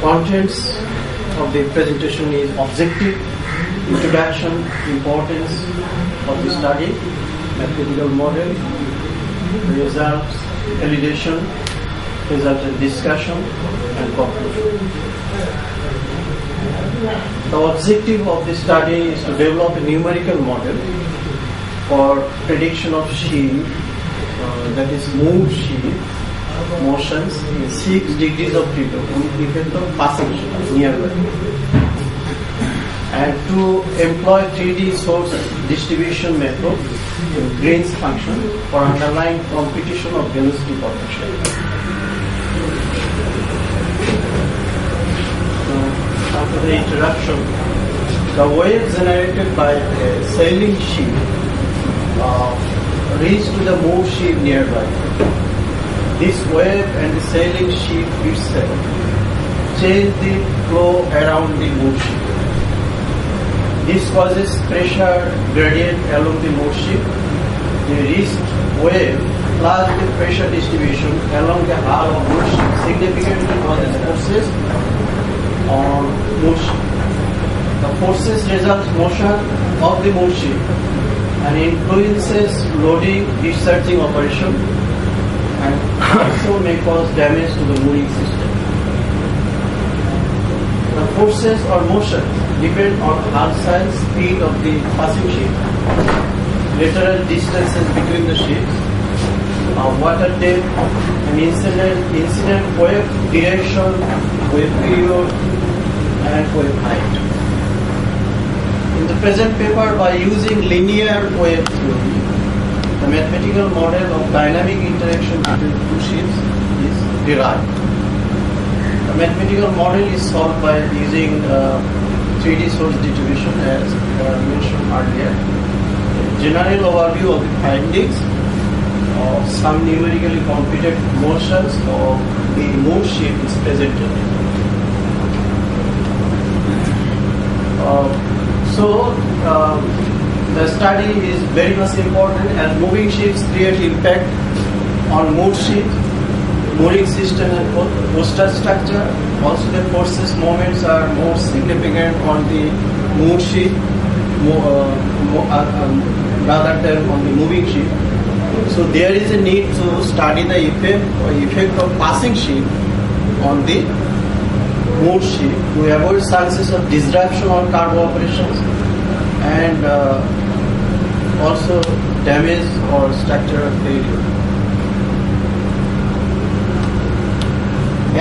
contents of the presentation is objective, introduction, importance of the study, mathematical model, results, validation, result and discussion, and conclusion. The objective of the study is to develop a numerical model for prediction of sheep, that is moved sheep, motions in 6 degrees of freedom with effect of passing sheep nearby, and to employ 3D source distribution method in Green's function for underlying computation of velocity potential. After the introduction, the wave generated by a sailing ship reached to the moved ship nearby. This wave and the sailing ship itself change the flow around the moved ship. This causes pressure gradient along the moved ship. The reached wave plus the pressure distribution along the hull of moved ship significantly causes forces on moved ship. The forces result motion of the moved ship and influences loading, discharging operation, and also may cause damage to the mooring system. The forces or motion depend on hull size, speed of the passing ship, lateral distances between the ships, water depth, and incident wave direction, wave period, and wave height. In the present paper, by using linear wave theory, the mathematical model of dynamic interaction between two ships is derived. The mathematical model is solved by using 3D source distribution as mentioned earlier. General overview of the findings of some numerically computed motions of the moved ship is presented. The study is very much important as moving ships create impact on moved ship, mooring system and coastal structure. Also the forces moments are more significant on the moved ship rather than on the moving ship. So there is a need to study the effect of passing ship on the moved ship to avoid chances of disruption or cargo operations and also damage or structural failure.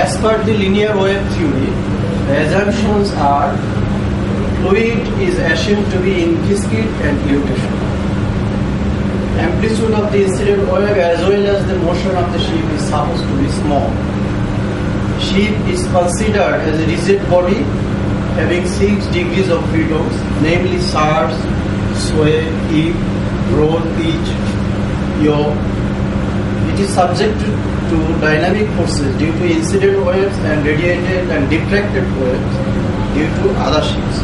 As per the linear wave theory, the assumptions are fluid is assumed to be in viscid and flutation. Amplitude of the incident wave as well as the motion of the ship is supposed to be small. Ship is considered as a rigid body having 6 degrees of freedom, namely surge, sway, tip, roll, pitch, yaw. It is subjected to dynamic forces due to incident waves and radiated and diffracted waves due to other ships.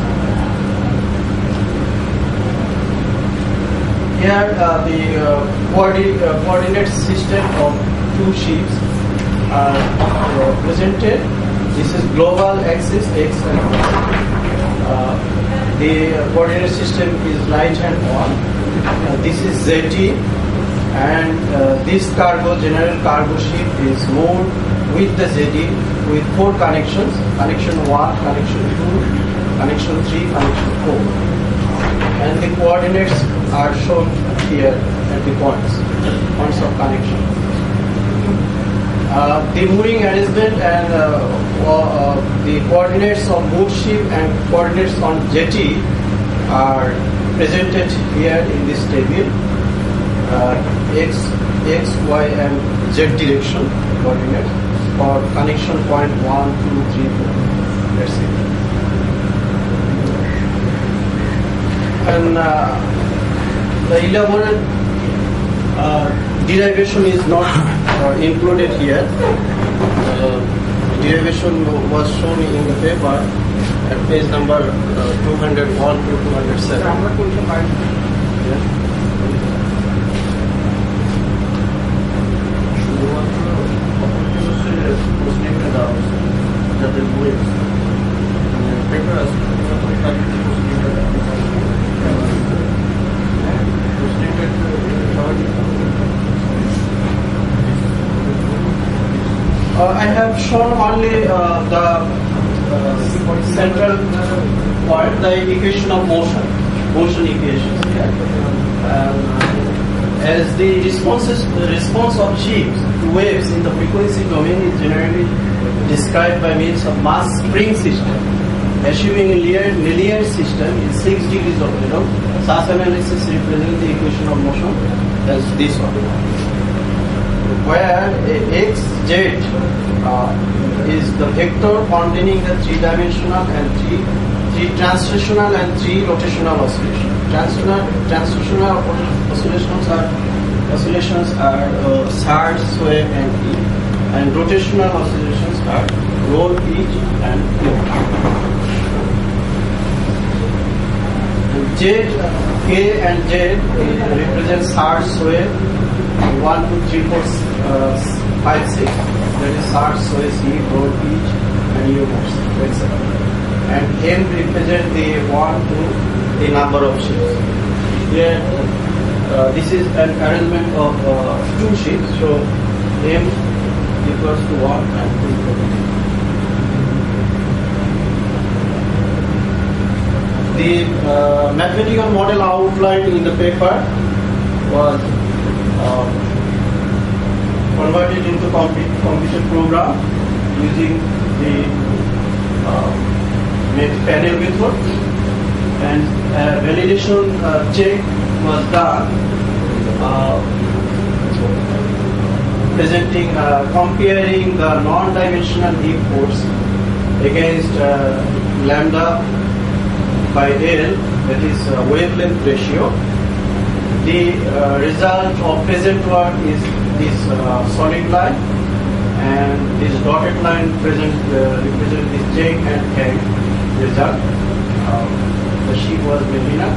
Here the coordinate system of two ships are presented. This is global axis X and Y. The coordinate system is right hand on. This is ZT, and this general cargo ship is moved with the ZT with 4 connections: connection 1, connection 2, connection 3, connection 4. And the coordinates are shown here at the points of connection. The mooring arrangement and the coordinates of moved ship and coordinates on jetty are presented here in this table. X, Y, and Z direction coordinates for connection point 1, 2, 3, 4. That's it. And the elaborate derivation is not included here. Derivation was shown in the paper at page number 201 to 207. the waves. Papers, I have shown only the central point, the equation of motion equation. As the response of shapes to waves in the frequency domain is generally described by means of mass spring system. Assuming a linear system in 6 degrees of freedom, such analysis represents the equation of motion as this one, where xz is the vector containing the three-dimensional and three translational and three rotational oscillations. Translational oscillations are surge, sway, and E, and rotational oscillations are roll, pitch, and tilt. Z, K and Z represent surge, sway, 1, 2, 3, 4, 5, 6. That is surge, sway, C, roll, pitch, and U moves, etc. And M represent the 1, 2, the number of shapes. Here, this is an arrangement of 2 shapes, so M equals to 1 and 2 equals to 2. The mathematical model outlined in the paper was converted into computer program using the panel method, and validation check was done presenting comparing the non-dimensional E force against lambda by L, that is wavelength ratio. The result of present work is this solid line, and this dotted line represent this J and K result. The sheet was Medina,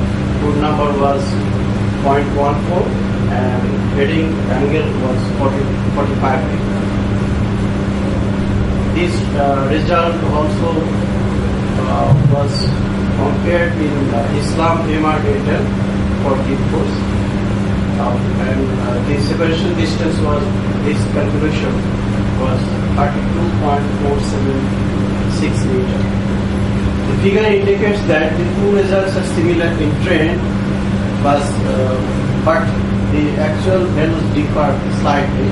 good number was 0.14, and heading angle was 45 degrees. This result also was compared in Islam MR data for the course, and the separation distance was, this calculation was 32.476 meters. The figure indicates that the two results are similar in trend, but the actual values differ slightly.